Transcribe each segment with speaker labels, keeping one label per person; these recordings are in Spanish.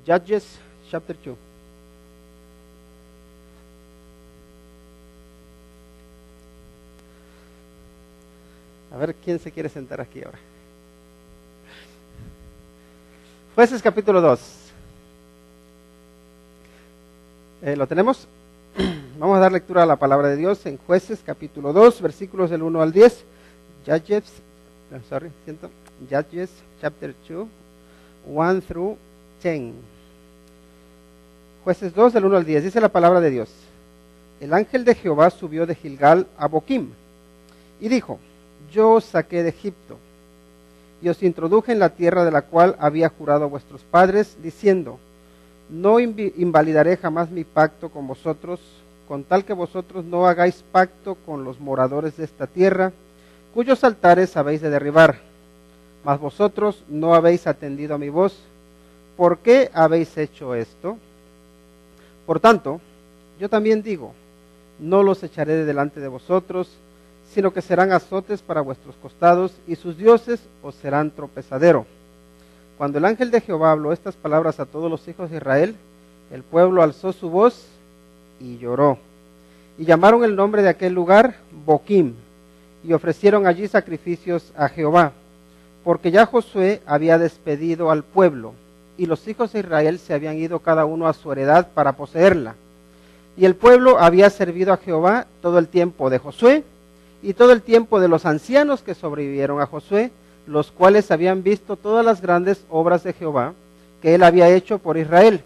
Speaker 1: Judges chapter 2. A ver quién se quiere sentar aquí ahora. Jueces capítulo 2. ¿Lo tenemos? Vamos a dar lectura a la palabra de Dios en Jueces capítulo 2, versículos del 1 al 10. Judges chapter 2, 1 through 10. Jueces 2 del 1 al 10. Dice la palabra de Dios: El ángel de Jehová subió de Gilgal a Boquim y dijo: Yo os saqué de Egipto y os introduje en la tierra de la cual había jurado a vuestros padres, diciendo: No invalidaré jamás mi pacto con vosotros, con tal que vosotros no hagáis pacto con los moradores de esta tierra, cuyos altares habéis de derribar. Mas vosotros no habéis atendido a mi voz. ¿Por qué habéis hecho esto? Por tanto, yo también digo: no los echaré de delante de vosotros, sino que serán azotes para vuestros costados, y sus dioses os serán tropezadero. Cuando el ángel de Jehová habló estas palabras a todos los hijos de Israel, el pueblo alzó su voz y lloró. Y llamaron el nombre de aquel lugar Boquim, y ofrecieron allí sacrificios a Jehová, porque ya Josué había despedido al pueblo, y los hijos de Israel se habían ido cada uno a su heredad para poseerla. Y el pueblo había servido a Jehová todo el tiempo de Josué, y todo el tiempo de los ancianos que sobrevivieron a Josué, los cuales habían visto todas las grandes obras de Jehová que él había hecho por Israel.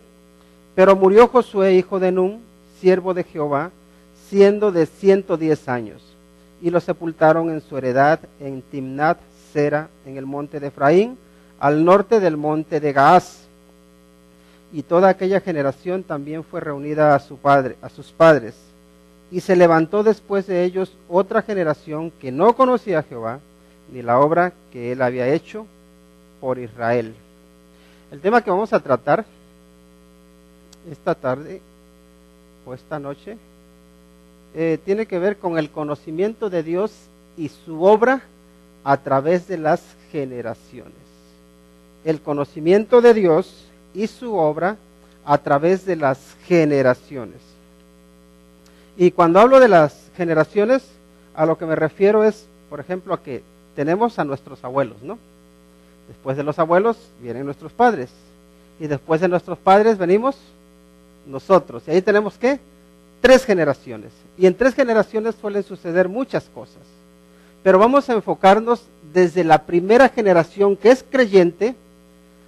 Speaker 1: Pero murió Josué, hijo de Nun, siervo de Jehová, siendo de 110 años, y lo sepultaron en su heredad en Timnat Sera, en el monte de Efraín, al norte del monte de Gaás. Y toda aquella generación también fue reunida a sus padres. Y se levantó después de ellos otra generación que no conocía a Jehová, ni la obra que él había hecho por Israel. El tema que vamos a tratar esta tarde o esta noche tiene que ver con el conocimiento de Dios y su obra a través de las generaciones. El conocimiento de Dios y su obra a través de las generaciones. Y cuando hablo de las generaciones, a lo que me refiero es, por ejemplo, a que tenemos a nuestros abuelos, ¿no? Después de los abuelos vienen nuestros padres. Y después de nuestros padres venimos nosotros. Y ahí tenemos, ¿qué? 3 generaciones. Y en 3 generaciones suelen suceder muchas cosas. Pero vamos a enfocarnos desde la primera generación que es creyente,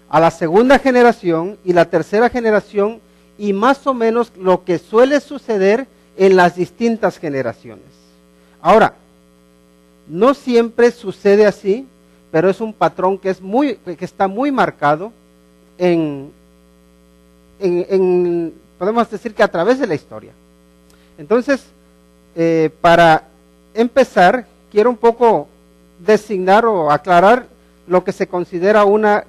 Speaker 1: a la segunda generación y la tercera generación, y más o menos lo que suele suceder en las distintas generaciones. Ahora, no siempre sucede así, pero es un patrón que está muy marcado podemos decir que a través de la historia. Entonces, para empezar, quiero un poco designar o aclarar lo que se considera una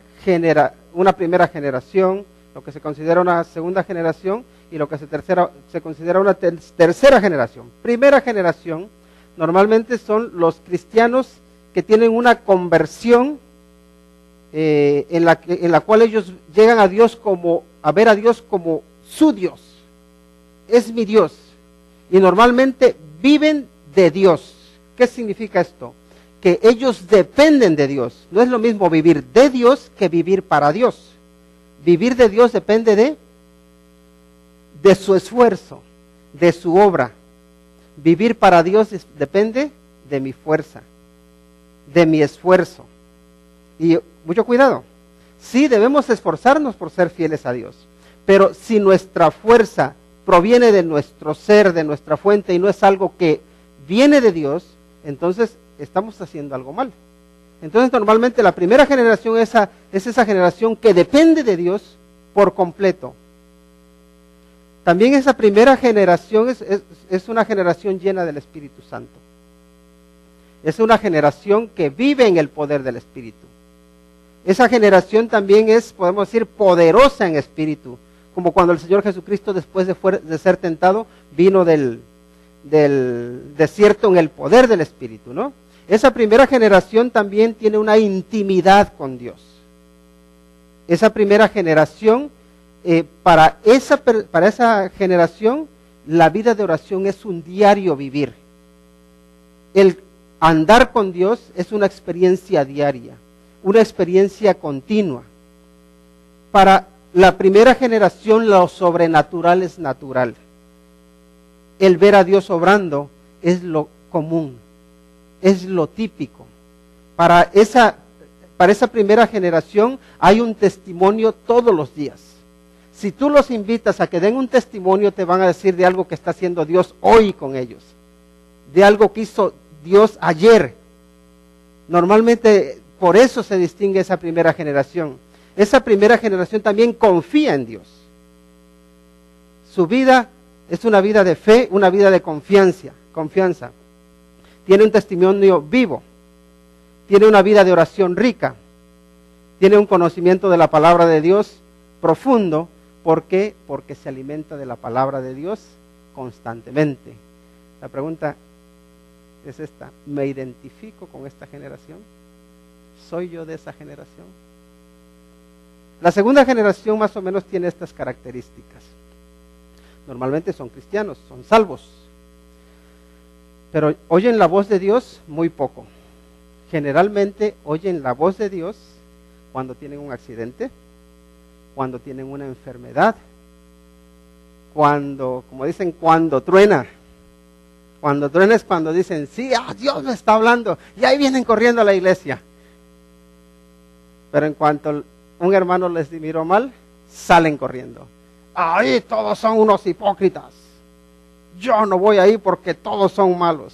Speaker 1: primera generación, lo que se considera una segunda generación y lo que se considera una tercera generación. Primera generación normalmente son los cristianos que tienen una conversión en la cual ellos llegan a ver a Dios como su Dios. Es mi Dios. Y normalmente viven de Dios. ¿Qué significa esto? Que ellos dependen de Dios. No es lo mismo vivir de Dios que vivir para Dios. Vivir de Dios depende de su esfuerzo, de su obra. Vivir para Dios depende de mi fuerza, de mi esfuerzo. Y mucho cuidado. Sí, debemos esforzarnos por ser fieles a Dios. Pero si nuestra fuerza proviene de nuestro ser, de nuestra fuente, y no es algo que viene de Dios, entonces estamos haciendo algo mal. Entonces normalmente la primera generación es esa generación que depende de Dios por completo. También esa primera generación es una generación llena del Espíritu Santo. Es una generación que vive en el poder del Espíritu. Esa generación también es, podemos decir, poderosa en espíritu. Como cuando el Señor Jesucristo, después de ser tentado, vino del desierto en el poder del Espíritu, ¿no? Esa primera generación también tiene una intimidad con Dios. Esa primera generación para esa generación, la vida de oración es un diario vivir. El andar con Dios es una experiencia diaria, una experiencia continua. Para la primera generación, lo sobrenatural es natural. El ver a Dios obrando es lo común, es lo típico. Para esa primera generación hay un testimonio todos los días. Si tú los invitas a que den un testimonio, te van a decir de algo que está haciendo Dios hoy con ellos, de algo que hizo Dios ayer. Normalmente por eso se distingue esa primera generación. Esa primera generación también confía en Dios. Su vida es una vida de fe, una vida de confianza. Tiene un testimonio vivo. Tiene una vida de oración rica. Tiene un conocimiento de la palabra de Dios profundo. ¿Por qué? Porque se alimenta de la palabra de Dios constantemente. La pregunta es esta: ¿me identifico con esta generación? ¿Soy yo de esa generación? La segunda generación más o menos tiene estas características. Normalmente son cristianos, son salvos, pero oyen la voz de Dios muy poco. Generalmente oyen la voz de Dios cuando tienen un accidente, cuando tienen una enfermedad, cuando, como dicen, cuando truena. Cuando truena es cuando dicen, sí, Dios me está hablando, y ahí vienen corriendo a la iglesia. Pero en cuanto un hermano les miró mal, salen corriendo. Ahí todos son unos hipócritas. Yo no voy ahí porque todos son malos.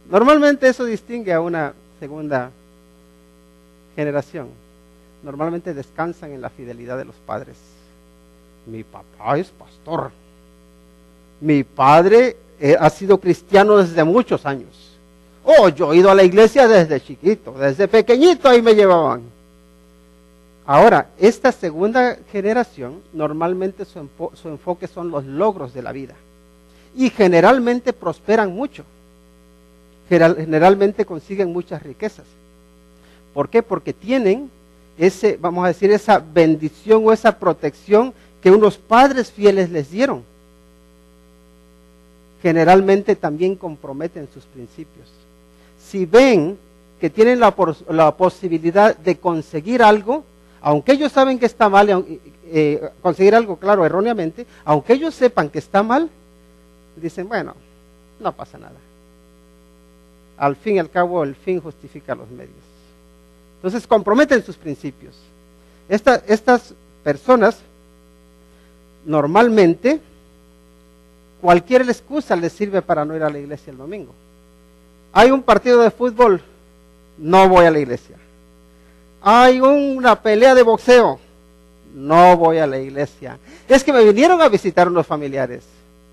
Speaker 1: Normalmente eso distingue a una segunda generación. Normalmente descansan en la fidelidad de los padres. Mi papá es pastor. Mi padre ha sido cristiano desde muchos años. Yo he ido a la iglesia desde chiquito, desde pequeñito ahí me llevaban. Ahora, esta segunda generación, normalmente su enfoque son los logros de la vida. Y generalmente prosperan mucho. Generalmente consiguen muchas riquezas. ¿Por qué? Porque tienen vamos a decir, esa bendición o esa protección que unos padres fieles les dieron. Generalmente también comprometen sus principios. Si ven que tienen la posibilidad de conseguir algo, aunque ellos saben que está mal, conseguir algo, claro, erróneamente, aunque ellos sepan que está mal, dicen, bueno, no pasa nada. Al fin y al cabo, el fin justifica los medios. Entonces comprometen sus principios. Estas personas, normalmente, cualquier excusa les sirve para no ir a la iglesia el domingo. Hay un partido de fútbol, no voy a la iglesia. Hay una pelea de boxeo, no voy a la iglesia. Es que me vinieron a visitar unos familiares,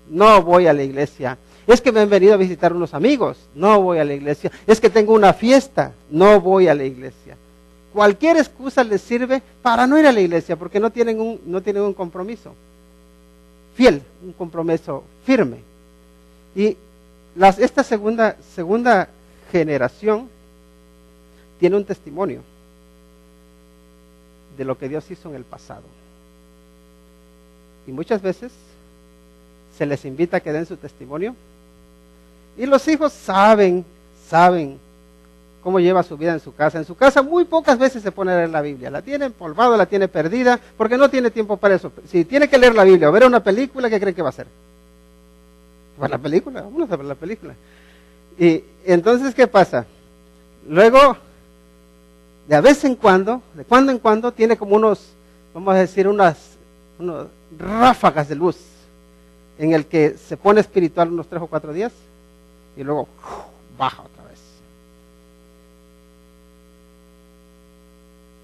Speaker 1: no voy a la iglesia. Es que me han venido a visitar unos amigos, no voy a la iglesia. Es que tengo una fiesta, no voy a la iglesia. Cualquier excusa les sirve para no ir a la iglesia, porque no tienen un compromiso fiel, un compromiso firme. Y esta segunda generación tiene un testimonio de lo que Dios hizo en el pasado. Y muchas veces se les invita a que den su testimonio. Y los hijos saben cómo lleva su vida en su casa. En su casa muy pocas veces se pone a leer la Biblia. La tiene empolvada, la tiene perdida, porque no tiene tiempo para eso. Si tiene que leer la Biblia o ver una película, ¿qué creen que va a hacer? Pues la película, vamos a ver la película. Y entonces, ¿qué pasa? Luego, de vez en cuando, de cuando en cuando, tiene como vamos a decir, unas ráfagas de luz, en el que se pone espiritual unos 3 o 4 días, y luego baja otra vez.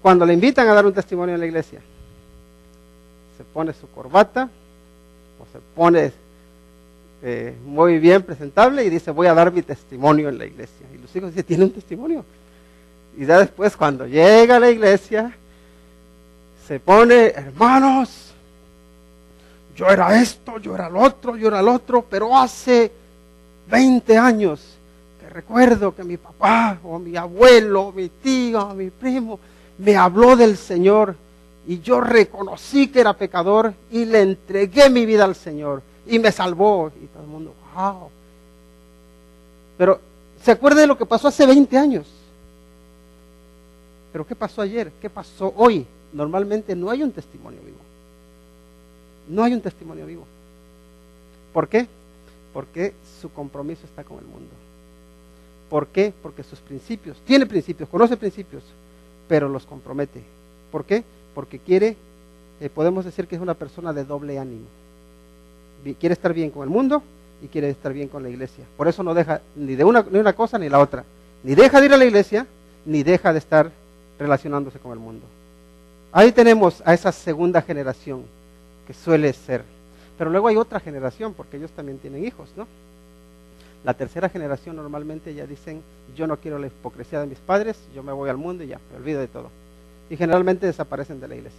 Speaker 1: Cuando le invitan a dar un testimonio en la iglesia, se pone su corbata, o se pone muy bien presentable y dice, voy a dar mi testimonio en la iglesia. Y los hijos dicen, ¿tiene un testimonio? Y ya después, cuando llega a la iglesia, se pone, hermanos, yo era esto, yo era lo otro, pero hace 20 años que recuerdo que mi papá, o mi abuelo, o mi tío, o mi primo, me habló del Señor, y yo reconocí que era pecador y le entregué mi vida al Señor y me salvó. Y todo el mundo, wow. Pero se acuerda de lo que pasó hace 20 años. Pero ¿qué pasó ayer? ¿Qué pasó hoy? Normalmente no hay un testimonio vivo. No hay un testimonio vivo. ¿Por qué? Porque su compromiso está con el mundo. ¿Por qué? Porque sus principios, tiene principios, conoce principios, pero los compromete. ¿Por qué? Porque quiere, podemos decir que es una persona de doble ánimo. Quiere estar bien con el mundo y quiere estar bien con la iglesia. Por eso no deja ni de una cosa ni la otra. Ni deja de ir a la iglesia, ni deja de estar relacionándose con el mundo. Ahí tenemos a esa segunda generación que suele ser. Pero luego hay otra generación, porque ellos también tienen hijos, ¿no? La tercera generación normalmente ya dicen, yo no quiero la hipocresía de mis padres, yo me voy al mundo y ya, me olvido de todo. Y generalmente desaparecen de la iglesia.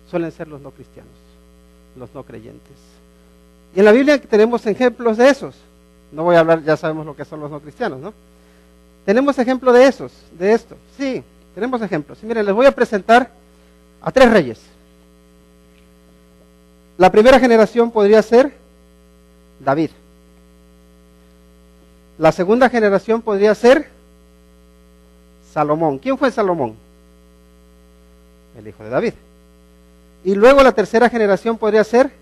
Speaker 1: Suelen ser los no cristianos, los no creyentes. Y en la Biblia tenemos ejemplos de esos. No voy a hablar, ya sabemos lo que son los no cristianos, ¿no? Tenemos ejemplo de esos, de esto. Sí, tenemos ejemplos. Y miren, les voy a presentar a 3 reyes. La primera generación podría ser David. La segunda generación podría ser Salomón. ¿Quién fue Salomón? El hijo de David. Y luego la tercera generación podría ser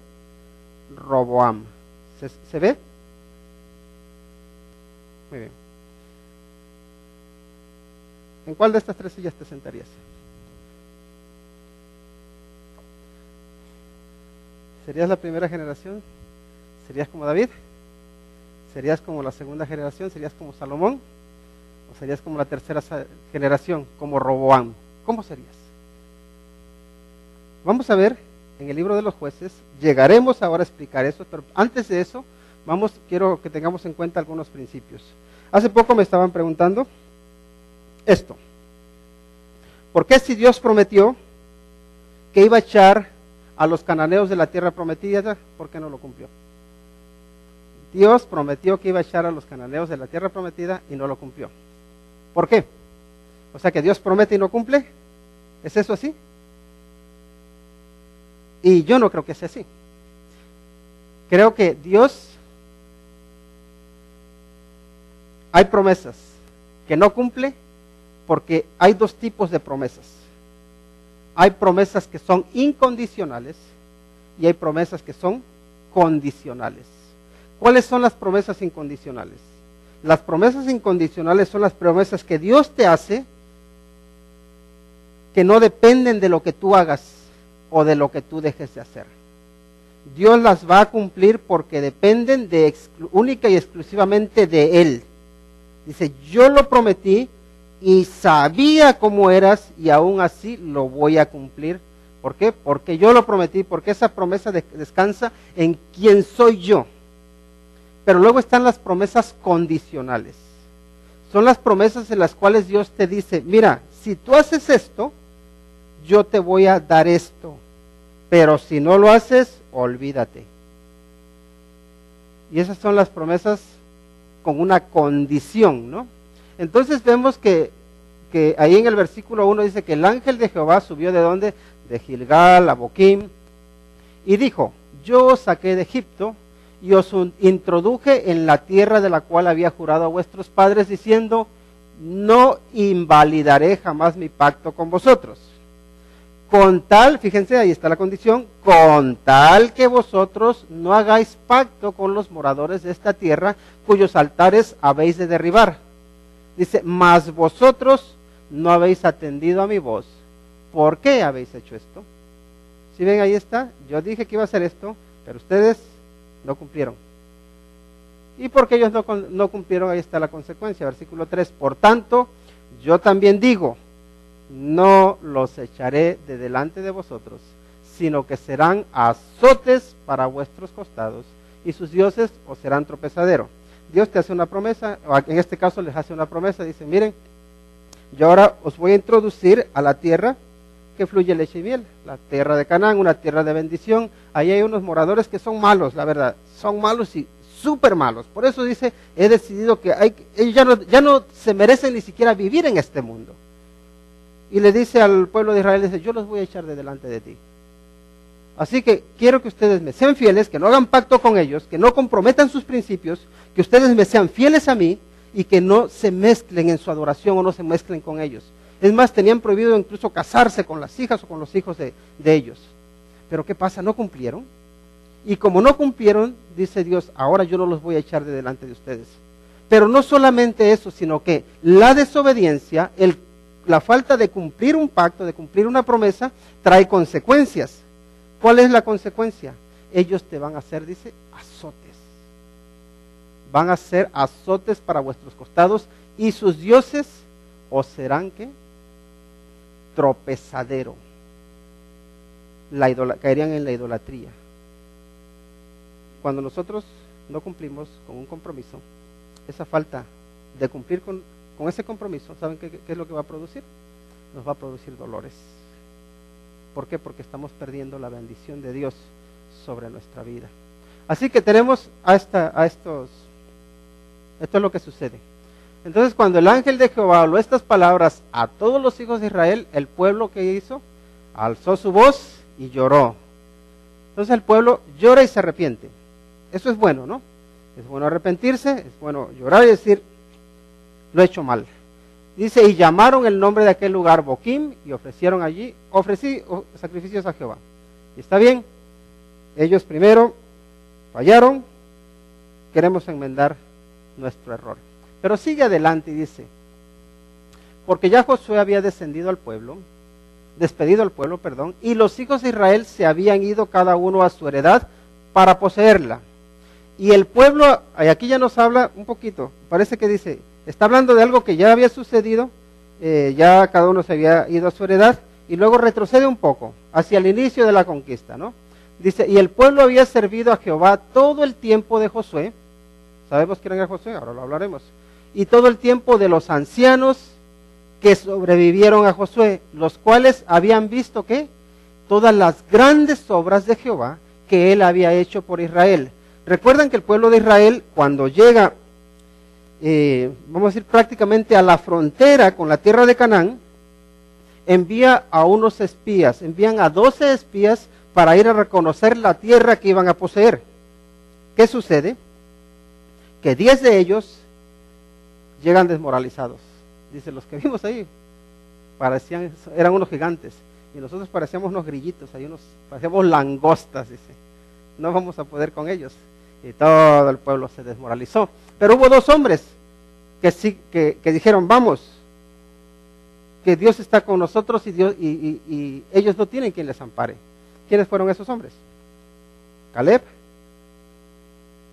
Speaker 1: Roboam. ¿Se ve? Muy bien. ¿En cuál de estas 3 sillas te sentarías? ¿Serías la primera generación? ¿Serías como David? ¿Serías como la segunda generación? ¿Serías como Salomón? ¿O serías como la tercera generación, como Roboam? ¿Cómo serías? Vamos a ver en el libro de los jueces, llegaremos ahora a explicar eso, pero antes de eso, quiero que tengamos en cuenta algunos principios. Hace poco me estaban preguntando esto. ¿Por qué si Dios prometió que iba a echar a los cananeos de la tierra prometida, por qué no lo cumplió? Dios prometió que iba a echar a los cananeos de la tierra prometida y no lo cumplió. ¿Por qué? O sea que Dios promete y no cumple. ¿Es eso así? Y yo no creo que sea así. Creo que Dios, hay promesas que no cumple porque hay 2 tipos de promesas. Hay promesas que son incondicionales y hay promesas que son condicionales. ¿Cuáles son las promesas incondicionales? Las promesas incondicionales son las promesas que Dios te hace, que no dependen de lo que tú hagas o de lo que tú dejes de hacer. Dios las va a cumplir porque dependen única y exclusivamente de Él. Dice, yo lo prometí y sabía cómo eras y aún así lo voy a cumplir. ¿Por qué? Porque yo lo prometí, porque esa promesa descansa en quién soy yo. Pero luego están las promesas condicionales. Son las promesas en las cuales Dios te dice, mira, si tú haces esto, yo te voy a dar esto. Pero si no lo haces, olvídate. Y esas son las promesas con una condición, ¿no? Entonces vemos que ahí en el versículo 1 dice que el ángel de Jehová subió ¿de dónde? De Gilgal a Boquim. Y dijo, yo os saqué de Egipto y os introduje en la tierra de la cual había jurado a vuestros padres, diciendo, no invalidaré jamás mi pacto con vosotros. Con tal, fíjense, ahí está la condición, con tal que vosotros no hagáis pacto con los moradores de esta tierra, cuyos altares habéis de derribar. Dice, mas vosotros no habéis atendido a mi voz. ¿Por qué habéis hecho esto? Si ven, ahí está, yo dije que iba a hacer esto, pero ustedes no cumplieron. Y porque ellos no cumplieron, ahí está la consecuencia, versículo 3. Por tanto, yo también digo, no los echaré de delante de vosotros, sino que serán azotes para vuestros costados, y sus dioses os serán tropezadero. Dios te hace una promesa, o en este caso les hace una promesa, dice, miren, yo ahora os voy a introducir a la tierra que fluye leche y miel, la tierra de Canaán, una tierra de bendición. Ahí hay unos moradores que son malos, la verdad, son malos y súper malos. Por eso dice, he decidido que ellos ya no se merecen ni siquiera vivir en este mundo. y le dice al pueblo de Israel, dice, yo los voy a echar de delante de ti. Así que quiero que ustedes me sean fieles, que no hagan pacto con ellos, que no comprometan sus principios, que ustedes me sean fieles a mí y que no se mezclen en su adoración o no se mezclen con ellos. Es más, tenían prohibido incluso casarse con las hijas o con los hijos de ellos. Pero ¿qué pasa? No cumplieron. Y como no cumplieron, dice Dios, ahora yo no los voy a echar de delante de ustedes. Pero no solamente eso, sino que la desobediencia, la falta de cumplir un pacto, de cumplir una promesa, trae consecuencias. ¿Cuál es la consecuencia? Ellos te van a hacer, dice, azotes. Van a ser azotes para vuestros costados y sus dioses os serán, ¿qué? Tropezadero. Caerían en la idolatría. Cuando nosotros no cumplimos con un compromiso, esa falta de cumplir con ese compromiso, ¿saben qué es lo que va a producir? Nos va a producir dolores. ¿Por qué? Porque estamos perdiendo la bendición de Dios sobre nuestra vida. Así que tenemos esto es lo que sucede. Entonces, cuando el ángel de Jehová habló estas palabras a todos los hijos de Israel, el pueblo, ¿qué hizo? Alzó su voz y lloró. Entonces el pueblo llora y se arrepiente. Eso es bueno, ¿no? Es bueno arrepentirse, es bueno llorar y decir, lo he hecho mal. Dice, y llamaron el nombre de aquel lugar Boquim, y ofrecieron allí, sacrificios a Jehová. Y está bien, ellos primero fallaron, queremos enmendar nuestro error. Pero sigue adelante y dice, porque ya Josué había despedido al pueblo, y los hijos de Israel se habían ido cada uno a su heredad para poseerla. Y el pueblo, y aquí ya nos habla un poquito, parece que dice, está hablando de algo que ya había sucedido, ya cada uno se había ido a su heredad, y luego retrocede un poco, hacia el inicio de la conquista, ¿no? Dice, y el pueblo había servido a Jehová todo el tiempo de Josué, ¿sabemos quién era Josué? Ahora lo hablaremos, y todo el tiempo de los ancianos que sobrevivieron a Josué, los cuales habían visto, ¿qué? Todas las grandes obras de Jehová que él había hecho por Israel. Recuerdan que el pueblo de Israel, cuando llega, vamos a decir prácticamente a la frontera con la tierra de Canaán, envía a unos espías, envían a 12 espías para ir a reconocer la tierra que iban a poseer. ¿Qué sucede? Que 10 de ellos llegan desmoralizados. Dice, los que vimos ahí eran unos gigantes, y nosotros parecíamos unos grillitos, parecíamos langostas, dice. No vamos a poder con ellos. Y todo el pueblo se desmoralizó. Pero hubo 2 hombres que dijeron, vamos, que Dios está con nosotros y ellos no tienen quien les ampare. ¿Quiénes fueron esos hombres? Caleb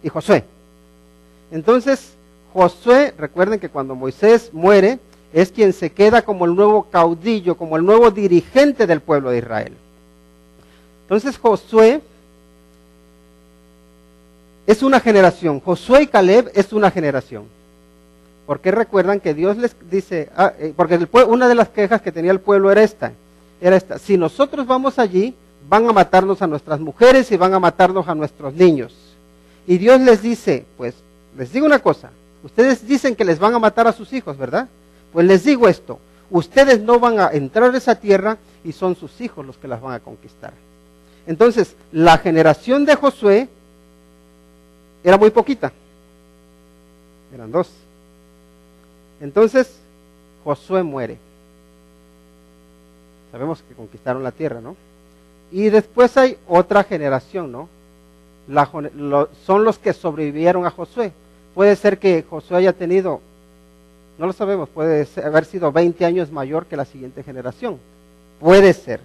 Speaker 1: y Josué. Entonces, Josué, recuerden que cuando Moisés muere, es quien se queda como el nuevo caudillo, como el nuevo dirigente del pueblo de Israel. Entonces Josué es una generación, Josué y Caleb es una generación. Porque recuerdan que Dios les dice, porque una de las quejas que tenía el pueblo era esta, si nosotros vamos allí, van a matarnos a nuestras mujeres y van a matarnos a nuestros niños. Y Dios les dice, pues, les digo una cosa, ustedes dicen que les van a matar a sus hijos, ¿verdad? Pues les digo esto, ustedes no van a entrar a esa tierra y son sus hijos los que las van a conquistar. Entonces, la generación de Josué era muy poquita, eran 2. Entonces, Josué muere. Sabemos que conquistaron la tierra, ¿no? Y después hay otra generación, ¿no? Son los que sobrevivieron a Josué. Puede ser que Josué haya tenido, no lo sabemos, puede haber sido 20 años mayor que la siguiente generación. Puede ser,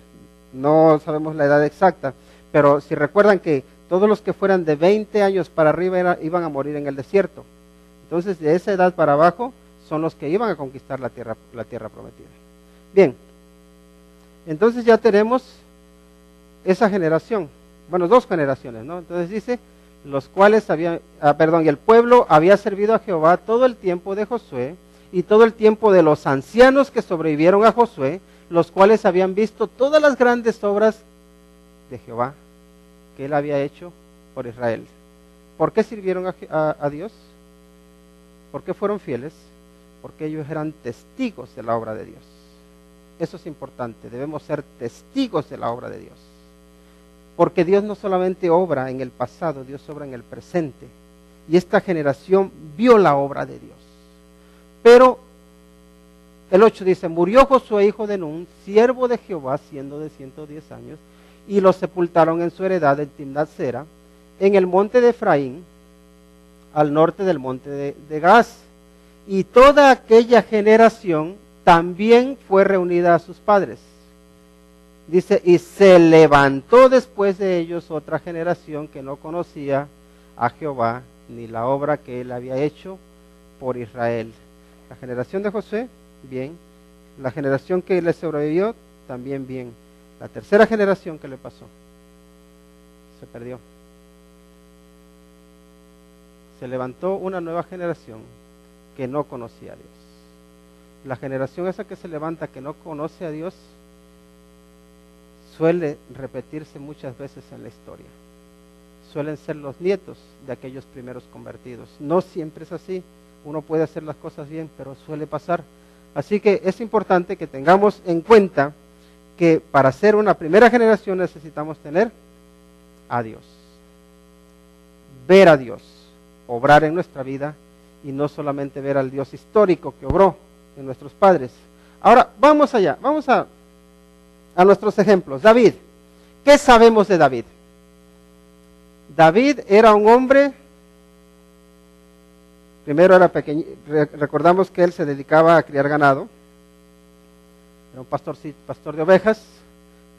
Speaker 1: no sabemos la edad exacta, pero si recuerdan que todos los que fueran de 20 años para arriba iban a morir en el desierto. Entonces, de esa edad para abajo son los que iban a conquistar la tierra prometida. Bien, entonces ya tenemos esa generación, bueno, 2 generaciones, ¿no? Entonces dice, los cuales y el pueblo había servido a Jehová todo el tiempo de Josué y todo el tiempo de los ancianos que sobrevivieron a Josué, los cuales habían visto todas las grandes obras de Jehová que él había hecho por Israel. ¿Por qué sirvieron a Dios? ¿Por qué fueron fieles? Porque ellos eran testigos de la obra de Dios. Eso es importante, debemos ser testigos de la obra de Dios. Porque Dios no solamente obra en el pasado, Dios obra en el presente. Y esta generación vio la obra de Dios. Pero el 8 dice, murió Josué hijo de Nun, siervo de Jehová, siendo de 110 años, y lo sepultaron en su heredad en Timnat-Sera, en el monte de Efraín, al norte del monte de Gaz. Y toda aquella generación también fue reunida a sus padres. Dice, y se levantó después de ellos otra generación que no conocía a Jehová, ni la obra que él había hecho por Israel. La generación de Josué, bien. La generación que le sobrevivió, también bien. La tercera generación, ¿qué le pasó? Se perdió. Se levantó una nueva generación que no conocía a Dios. La generación esa que se levanta, que no conoce a Dios, suele repetirse muchas veces en la historia. Suelen ser los nietos de aquellos primeros convertidos. No siempre es así. Uno puede hacer las cosas bien, pero suele pasar. Así que es importante que tengamos en cuenta que para ser una primera generación necesitamos tener a Dios. Ver a Dios, obrar en nuestra vida y no solamente ver al Dios histórico que obró en nuestros padres. Ahora, vamos allá, vamos a nuestros ejemplos. David, ¿qué sabemos de David? David era un hombre, primero era pequeño, recordamos que él se dedicaba a criar ganado, era un pastor de ovejas,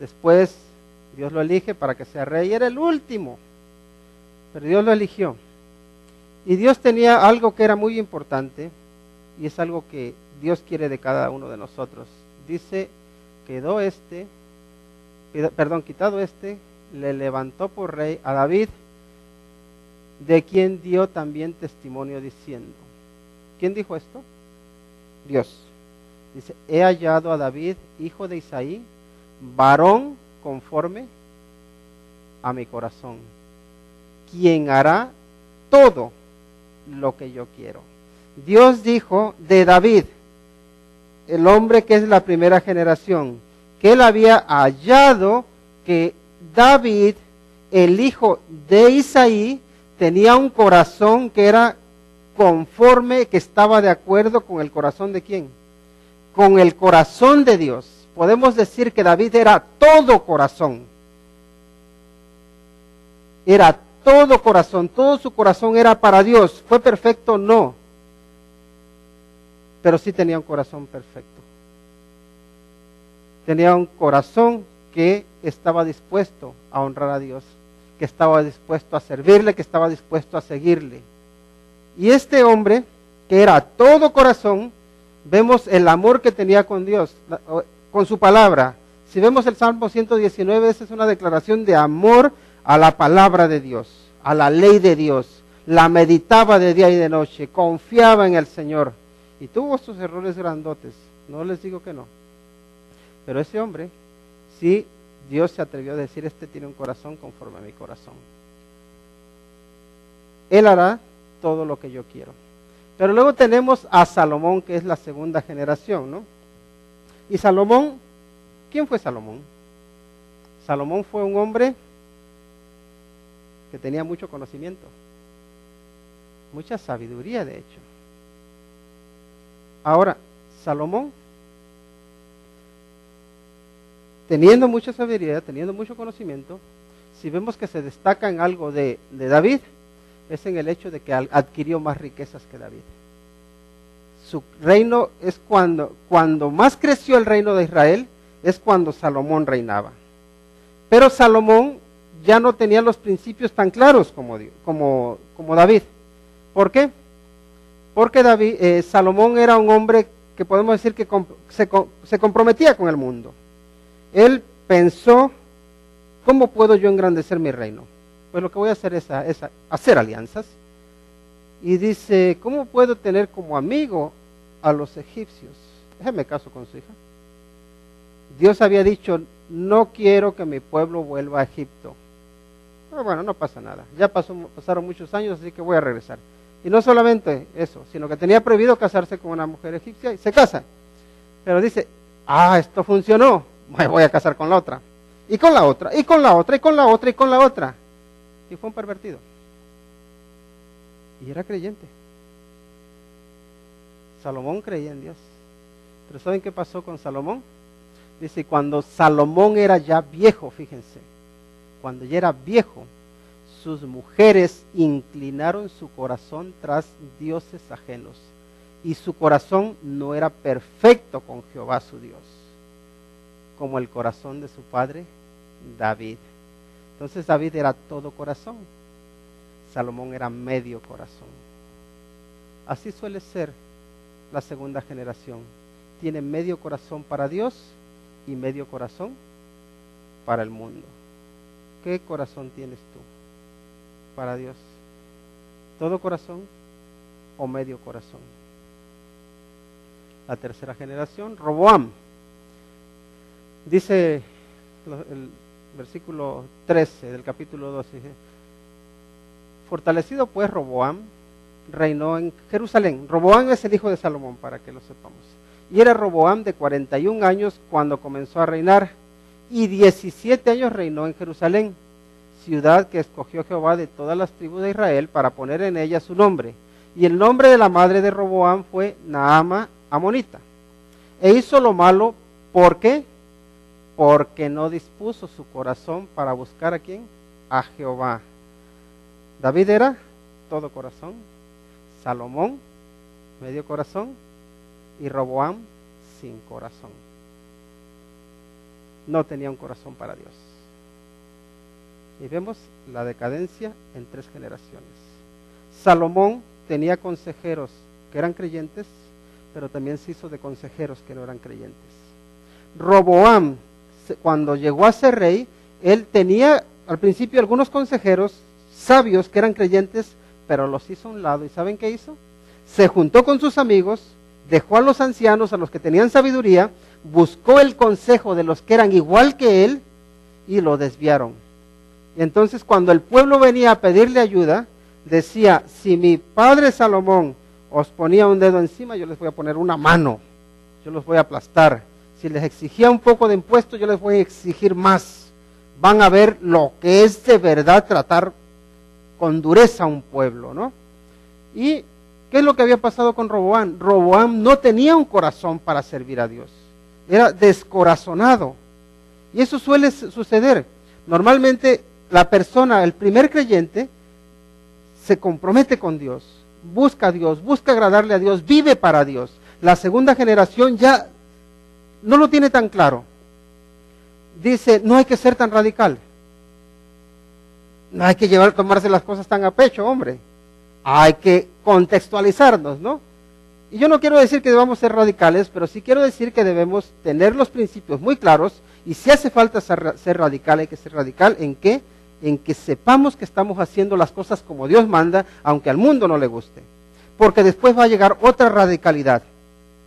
Speaker 1: después Dios lo elige para que sea rey, era el último, pero Dios lo eligió. Y Dios tenía algo que era muy importante, y es algo que Dios quiere de cada uno de nosotros. Dice, quitado este, le levantó por rey a David, de quien dio también testimonio diciendo. ¿Quién dijo esto? Dios. Dice, he hallado a David, hijo de Isaí, varón conforme a mi corazón, quien hará todo lo que yo quiero. Dios dijo de David, el hombre que es la primera generación, que él había hallado que David, el hijo de Isaí, tenía un corazón que era conforme, que estaba de acuerdo con el corazón de ¿quién? Con el corazón de Dios. Podemos decir que David era todo corazón. Era todo corazón, todo su corazón era para Dios. ¿Fue perfecto? No. Pero sí tenía un corazón perfecto. Tenía un corazón que estaba dispuesto a honrar a Dios, que estaba dispuesto a servirle, que estaba dispuesto a seguirle. Y este hombre, que era todo corazón, vemos el amor que tenía con Dios, con su palabra. Si vemos el Salmo 119, esa es una declaración de amor a la palabra de Dios, a la ley de Dios. La meditaba de día y de noche, confiaba en el Señor. Y tuvo sus errores grandotes, no les digo que no. Pero ese hombre, sí, Dios se atrevió a decir, este tiene un corazón conforme a mi corazón. Él hará todo lo que yo quiero. Pero luego tenemos a Salomón, que es la segunda generación, ¿no? Y Salomón, ¿quién fue Salomón? Salomón fue un hombre que tenía mucho conocimiento, mucha sabiduría, de hecho. Ahora, Salomón, teniendo mucha sabiduría, teniendo mucho conocimiento, si vemos que se destaca en algo de David, es en el hecho de que adquirió más riquezas que David. Su reino es cuando más creció el reino de Israel, es cuando Salomón reinaba. Pero Salomón ya no tenía los principios tan claros como David. ¿Por qué? Porque Salomón era un hombre que podemos decir que se comprometía con el mundo. Él pensó, ¿cómo puedo yo engrandecer mi reino? Pues lo que voy a hacer es hacer alianzas. Y dice, ¿cómo puedo tener como amigo a los egipcios? Déjame caso con su hija. Dios había dicho, no quiero que mi pueblo vuelva a Egipto. Pero bueno, no pasa nada. Ya pasaron muchos años, así que voy a regresar. Y no solamente eso, sino que tenía prohibido casarse con una mujer egipcia y se casa. Pero dice, esto funcionó, me voy a casar con la otra, y con la otra, y con la otra, y con la otra, y con la otra. Y fue un pervertido. Y era creyente. Salomón creía en Dios. Pero ¿saben qué pasó con Salomón? Dice, cuando Salomón era ya viejo, fíjense, cuando ya era viejo, sus mujeres inclinaron su corazón tras dioses ajenos. Y su corazón no era perfecto con Jehová su Dios, como el corazón de su padre David. Entonces David era todo corazón, Salomón era medio corazón. Así suele ser la segunda generación. Tiene medio corazón para Dios y medio corazón para el mundo. ¿Qué corazón tienes tú para Dios? ¿Todo corazón o medio corazón? La tercera generación, Roboam. Dice el versículo 13 del capítulo 12, dice, fortalecido pues Roboam, reinó en Jerusalén. Roboam es el hijo de Salomón, para que lo sepamos. Y era Roboam de 41 años cuando comenzó a reinar, y 17 años reinó en Jerusalén, ciudad que escogió Jehová de todas las tribus de Israel para poner en ella su nombre. Y el nombre de la madre de Roboam fue Naama Amonita. E hizo lo malo, ¿por qué? Porque no dispuso su corazón para buscar ¿a quién? A Jehová. David era todo corazón, Salomón medio corazón y Roboam sin corazón. No tenía un corazón para Dios. Y vemos la decadencia en 3 generaciones. Salomón tenía consejeros que eran creyentes, pero también se hizo de consejeros que no eran creyentes. Roboam, cuando llegó a ser rey, él tenía al principio algunos consejeros sabios que eran creyentes, pero los hizo a un lado. ¿Y saben qué hizo? Se juntó con sus amigos, dejó a los ancianos, a los que tenían sabiduría, buscó el consejo de los que eran igual que él y lo desviaron. Y entonces cuando el pueblo venía a pedirle ayuda, decía, si mi padre Salomón os ponía un dedo encima, yo les voy a poner una mano, yo los voy a aplastar. Si les exigía un poco de impuesto, yo les voy a exigir más. Van a ver lo que es de verdad tratar con dureza a un pueblo, ¿no? ¿Y qué es lo que había pasado con Roboam? Roboam no tenía un corazón para servir a Dios. Era descorazonado. Y eso suele suceder. Normalmente la persona, el primer creyente, se compromete con Dios, busca a Dios, busca agradarle a Dios, vive para Dios. La segunda generación ya no lo tiene tan claro. Dice, no hay que ser tan radical. No hay que tomarse las cosas tan a pecho, hombre. Hay que contextualizarnos, ¿no? Y yo no quiero decir que debamos ser radicales, pero sí quiero decir que debemos tener los principios muy claros, y si hace falta ser radical, hay que ser radical ¿en qué? En que sepamos que estamos haciendo las cosas como Dios manda, aunque al mundo no le guste. Porque después va a llegar otra radicalidad,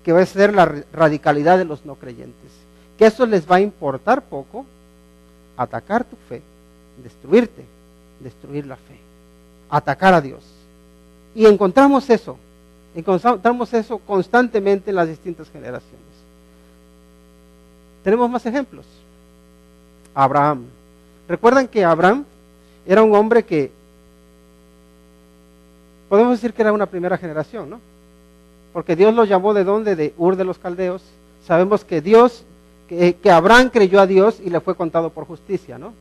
Speaker 1: que va a ser la radicalidad de los no creyentes. Que eso les va a importar poco, atacar tu fe, destruirte, destruir la fe, atacar a Dios. Y encontramos eso constantemente en las distintas generaciones. Tenemos más ejemplos. Abraham. Recuerdan que Abraham era un hombre que, podemos decir que era una primera generación, ¿no? Porque Dios lo llamó ¿de dónde? De Ur de los Caldeos. Sabemos que que Abraham creyó a Dios y le fue contado por justicia, ¿no?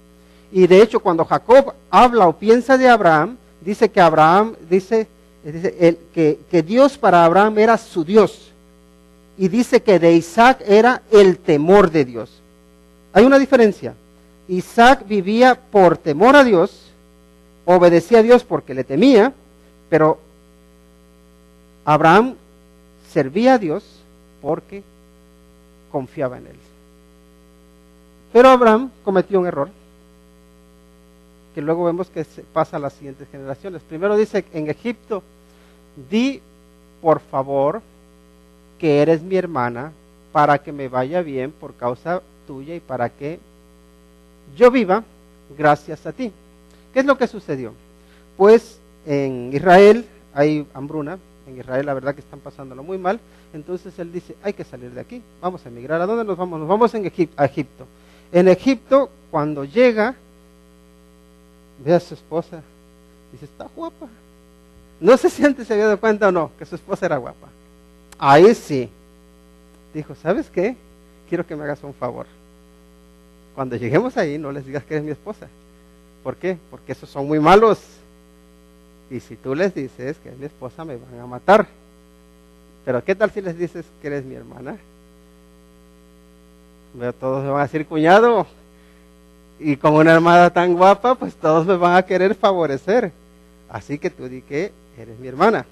Speaker 1: Y de hecho cuando Jacob habla o piensa de Abraham, dice que Abraham, que Dios para Abraham era su Dios. Y dice que de Isaac era el temor de Dios. Hay una diferencia. Isaac vivía por temor a Dios, obedecía a Dios porque le temía, pero Abraham servía a Dios porque confiaba en él. Pero Abraham cometió un error, que luego vemos que pasa a las siguientes generaciones. Primero dice en Egipto, di por favor que eres mi hermana para que me vaya bien por causa tuya y para que yo viva gracias a ti. ¿Qué es lo que sucedió? Pues en Israel hay hambruna, en Israel la verdad que están pasándolo muy mal. Entonces él dice, hay que salir de aquí, vamos a emigrar. ¿A dónde nos vamos? Nos vamos a Egipto. En Egipto, cuando llega, ve a su esposa, dice, está guapa. No sé si antes se había dado cuenta o no, que su esposa era guapa. Ahí sí. Dijo, ¿sabes qué? Quiero que me hagas un favor. Cuando lleguemos ahí, no les digas que eres mi esposa. ¿Por qué? Porque esos son muy malos. Y si tú les dices que es mi esposa, me van a matar. Pero ¿qué tal si les dices que eres mi hermana? Todos me van a decir cuñado. Y con una hermana tan guapa, pues todos me van a querer favorecer. Así que tú di que eres mi hermana.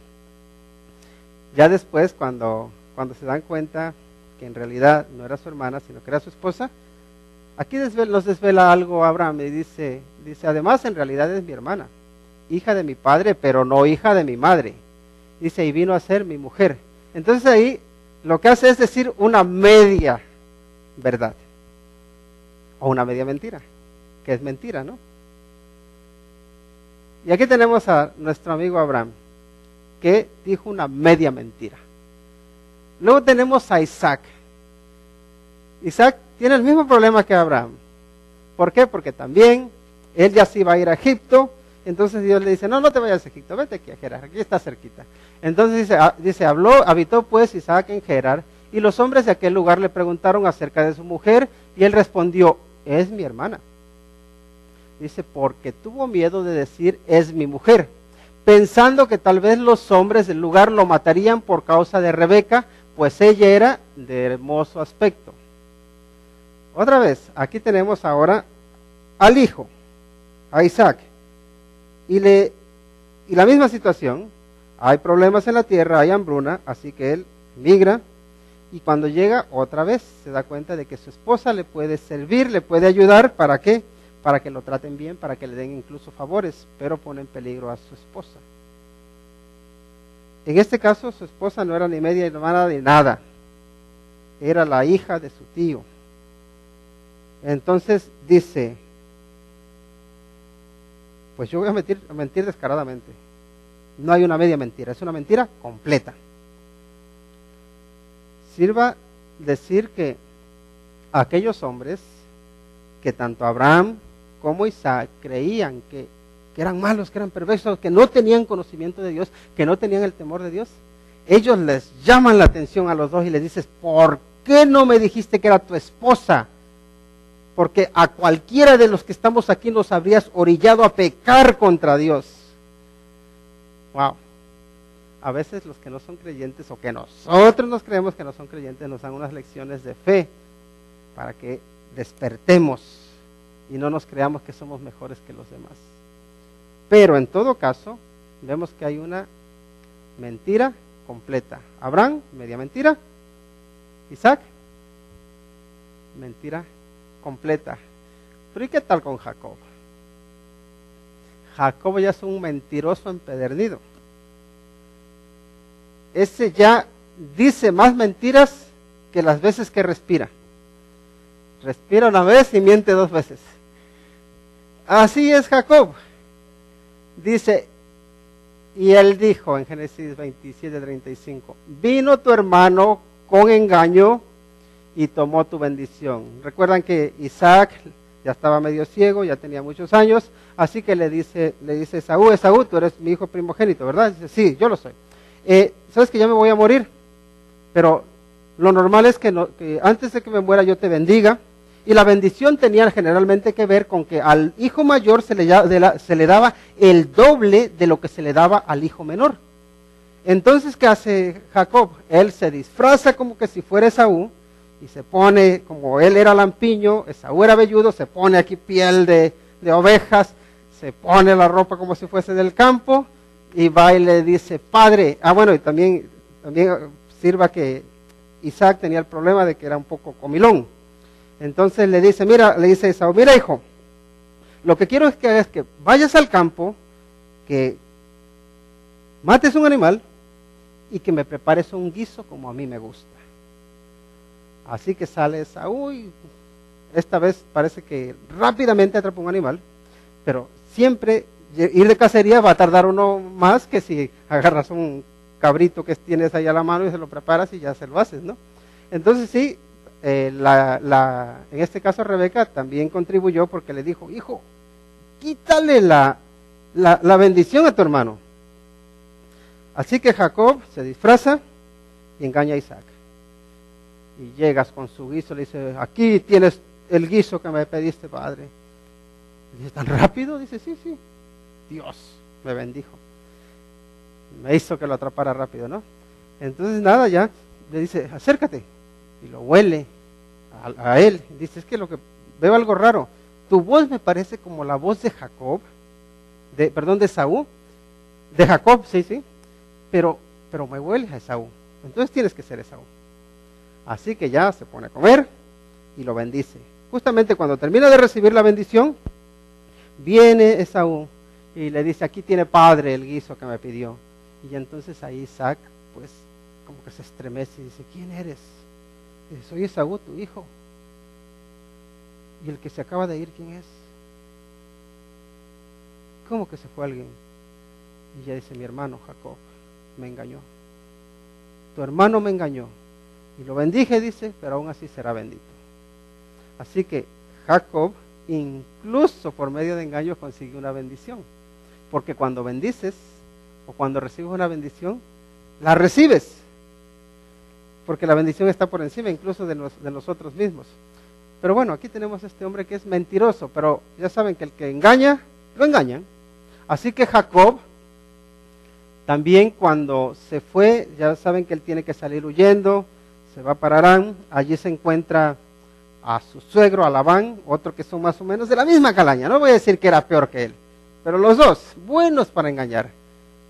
Speaker 1: Ya después, cuando se dan cuenta que en realidad no era su hermana, sino que era su esposa, aquí nos desvela algo Abraham y dice, además en realidad es mi hermana, hija de mi padre, pero no hija de mi madre. Dice, y vino a ser mi mujer. Entonces ahí lo que hace es decir una media verdad, o una media mentira, que es mentira, ¿no? Y aquí tenemos a nuestro amigo Abraham, que dijo una media mentira. Luego tenemos a Isaac. Isaac tiene el mismo problema que Abraham. ¿Por qué? Porque también él ya se iba a ir a Egipto. Entonces Dios le dice, no te vayas a Egipto, vete aquí a Gerar, aquí está cerquita. Entonces habitó pues Isaac en Gerar, y los hombres de aquel lugar le preguntaron acerca de su mujer, y él respondió, es mi hermana. Dice, porque tuvo miedo de decir, es mi mujer, pensando que tal vez los hombres del lugar lo matarían por causa de Rebeca, pues ella era de hermoso aspecto. Otra vez, aquí tenemos ahora al hijo, a Isaac, y la misma situación, hay problemas en la tierra, hay hambruna, así que él migra, y cuando llega otra vez se da cuenta de que su esposa le puede servir, le puede ayudar, ¿para qué? Para que lo traten bien, para que le den incluso favores, pero pone en peligro a su esposa. En este caso su esposa no era ni media hermana de nada, era la hija de su tío. Entonces dice, pues yo voy a mentir descaradamente. No hay una media mentira, es una mentira completa. Sirva decir que aquellos hombres que tanto Abraham como Isaac creían que eran malos, que eran perversos, que no tenían conocimiento de Dios, que no tenían el temor de Dios, ellos les llaman la atención a los dos y les dices, ¿por qué no me dijiste que era tu esposa? Porque a cualquiera de los que estamos aquí nos habrías orillado a pecar contra Dios. Wow. A veces los que no son creyentes, o que nosotros nos creemos que no son creyentes, nos dan unas lecciones de fe para que despertemos y no nos creamos que somos mejores que los demás. Pero en todo caso, vemos que hay una mentira completa. Abraham, media mentira. Isaac, mentira completa. Pero ¿y qué tal con Jacob? Jacob ya es un mentiroso empedernido. Ese ya dice más mentiras que las veces que respira. Respira una vez y miente dos veces. Así es Jacob. Dice, y él dijo en Génesis 27:35, vino tu hermano con engaño y tomó tu bendición. Recuerdan que Isaac ya estaba medio ciego, ya tenía muchos años, así que le dice Esaú, tú eres mi hijo primogénito, ¿verdad? Dice, sí, yo lo soy. ¿Sabes que ya me voy a morir? Pero lo normal es que antes de que me muera yo te bendiga. Y la bendición tenía generalmente que ver con que al hijo mayor se le daba el doble de lo que se le daba al hijo menor. Entonces, ¿qué hace Jacob? Él se disfraza como que si fuera Esaú y se pone, como él era lampiño, Esaú era velludo, se pone aquí piel de ovejas, se pone la ropa como si fuese del campo y va y le dice, padre, bueno, y también sirva que Isaac tenía el problema de que era un poco comilón. Entonces le dice Esaú, mira hijo, lo que quiero es que hagas que vayas al campo, que mates un animal y que me prepares un guiso como a mí me gusta. Así que sale Esaú y esta vez parece que rápidamente atrapa un animal, pero siempre ir de cacería va a tardar uno más que si agarras un cabrito que tienes ahí a la mano y se lo preparas y ya se lo haces, ¿no? Entonces sí, en este caso Rebeca también contribuyó porque le dijo, hijo, quítale la bendición a tu hermano. Así que Jacob se disfraza y engaña a Isaac. Y llegas con su guiso, le dice, aquí tienes el guiso que me pediste, padre. Y dice, ¿tan rápido? Dice, sí, Dios me bendijo. Me hizo que lo atrapara rápido, ¿no? Entonces nada, ya le dice, acércate. Y lo huele a él. Dice, es que veo algo raro. Tu voz me parece como la voz de Jacob, de Esaú. De Jacob, sí. Pero me huele a Esaú. Entonces tienes que ser Esaú. Así que ya se pone a comer y lo bendice. Justamente cuando termina de recibir la bendición, viene Esaú y le dice, aquí tiene padre el guiso que me pidió. Y entonces ahí Isaac, pues, como que se estremece y dice, ¿quién eres? Y dice, soy Esaú, tu hijo. ¿Y el que se acaba de ir, quién es? ¿Cómo que se fue alguien? Y ella dice, mi hermano Jacob me engañó. Tu hermano me engañó. Y lo bendije, dice, pero aún así será bendito. Así que Jacob, incluso por medio de engaños, consiguió una bendición. Porque cuando bendices, o cuando recibes una bendición, la recibes. Porque la bendición está por encima incluso de nosotros mismos. Pero bueno, aquí tenemos a este hombre que es mentiroso, pero ya saben que el que engaña, lo engañan. Así que Jacob, también cuando se fue, ya saben que él tiene que salir huyendo, se va para Harán, allí se encuentra a su suegro, a Labán, otro que son más o menos de la misma calaña, no voy a decir que era peor que él, pero los dos, buenos para engañar.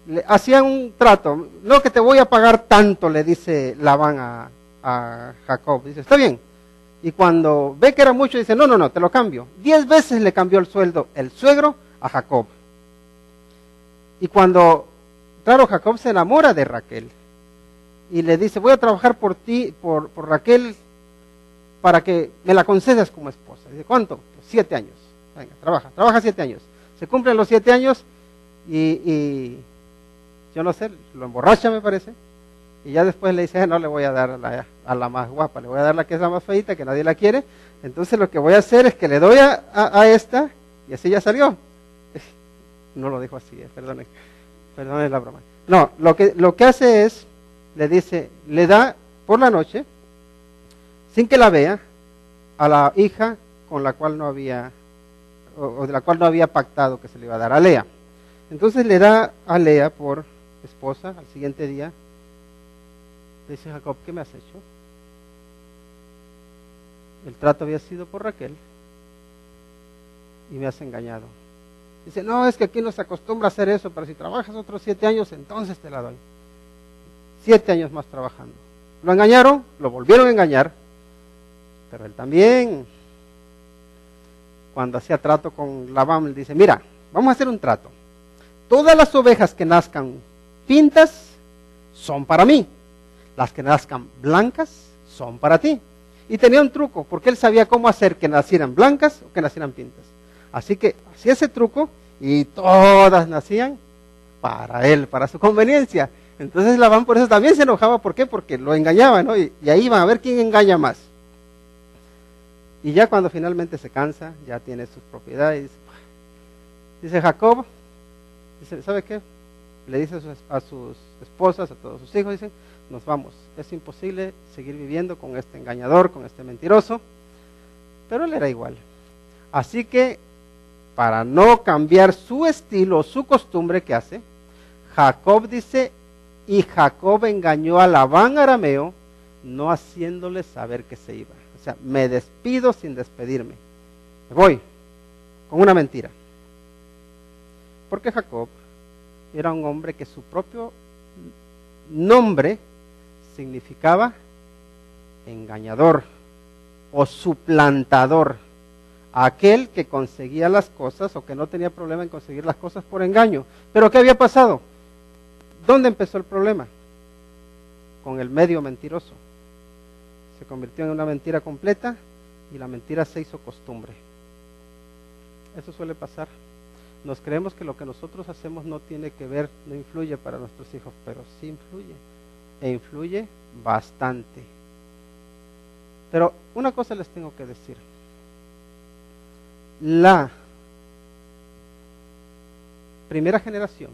Speaker 1: Le hacían un trato, no que te voy a pagar tanto, le dice Labán a Jacob, dice, está bien. Y cuando ve que era mucho, dice, no, te lo cambio. 10 veces le cambió el sueldo el suegro a Jacob. Y cuando, claro, Jacob se enamora de Raquel y le dice, voy a trabajar por ti, por Raquel, para que me la concedas como esposa. Dice, ¿cuánto? Pues 7 años. Venga, trabaja 7 años. Se cumplen los 7 años y yo no sé, lo emborracha me parece. Y ya después le dice, no le voy a dar a la más guapa, le voy a dar la que es la más feita, que nadie la quiere. Entonces lo que voy a hacer es que le doy a esta, y así ya salió. No lo dijo así, perdone la broma. No, lo que hace es, le dice, le da por la noche, sin que la vea, a la hija con la cual no había, o de la cual no había pactado que se le iba a dar, a Lea. Entonces le da a Lea por esposa al siguiente día. Le dice Jacob, ¿qué me has hecho? El trato había sido por Raquel y me has engañado. Dice, no, es que aquí no se acostumbra a hacer eso, pero si trabajas otros 7 años, entonces te la doy. 7 años más trabajando. Lo engañaron, lo volvieron a engañar, pero él también, cuando hacía trato con Labán, le dice, mira, vamos a hacer un trato. Todas las ovejas que nazcan pintas son para mí. Las que nazcan blancas son para ti. Y tenía un truco, porque él sabía cómo hacer que nacieran blancas o que nacieran pintas. Así que hacía ese truco y todas nacían para él, para su conveniencia. Entonces Labán por eso también se enojaba. ¿Por qué? Porque lo engañaba, ¿no? Y ahí van a ver quién engaña más. Y ya cuando finalmente se cansa, ya tiene sus propiedades. Dice Jacob, dice, ¿sabe qué? Le dice a sus esposas, a todos sus hijos, dice, nos vamos. Es imposible seguir viviendo con este engañador, con este mentiroso. Pero él era igual. Así que, para no cambiar su estilo, su costumbre, ¿qué hace? Jacob dice, y Jacob engañó a Labán arameo, no haciéndole saber que se iba. O sea, me despido sin despedirme. Me voy, con una mentira. Porque Jacob era un hombre que su propio nombre significaba engañador o suplantador, aquel que conseguía las cosas o que no tenía problema en conseguir las cosas por engaño. Pero ¿qué había pasado? ¿Dónde empezó el problema? Con el medio mentiroso. Se convirtió en una mentira completa y la mentira se hizo costumbre. Eso suele pasar. nos creemos que lo que nosotros hacemos no tiene que ver, no influye para nuestros hijos, pero sí influye, e influye bastante. Pero una cosa les tengo que decir. La primera generación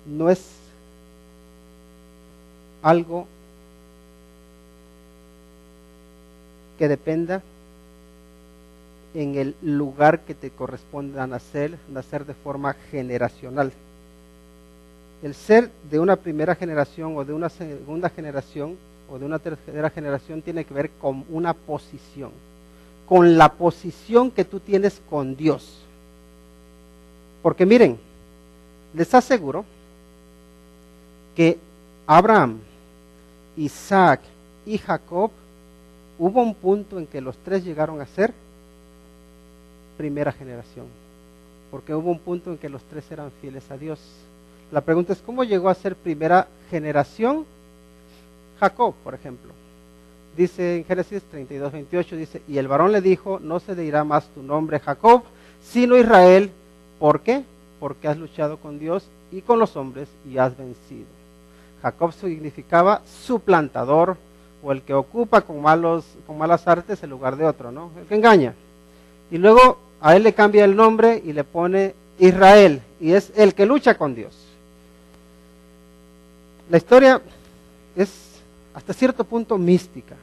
Speaker 1: no es algo que dependa en el lugar que te corresponda nacer de forma generacional. El ser de una primera generación o de una segunda generación o de una tercera generación tiene que ver con una posición, con la posición que tú tienes con Dios. Porque miren, les aseguro que Abraham, Isaac y Jacob, hubo un punto en que los tres llegaron a ser primera generación, porque hubo un punto en que los tres eran fieles a Dios. La pregunta es, ¿cómo llegó a ser primera generación? Jacob, por ejemplo, dice en Génesis 32:28, dice, y el varón le dijo, no se dirá más tu nombre Jacob, sino Israel. ¿Por qué? Porque has luchado con Dios y con los hombres y has vencido. Jacob significaba suplantador, o el que ocupa con malas artes el lugar de otro, ¿no? El que engaña. Y luego a él le cambia el nombre y le pone Israel, y es el que lucha con Dios. La historia es hasta cierto punto mística.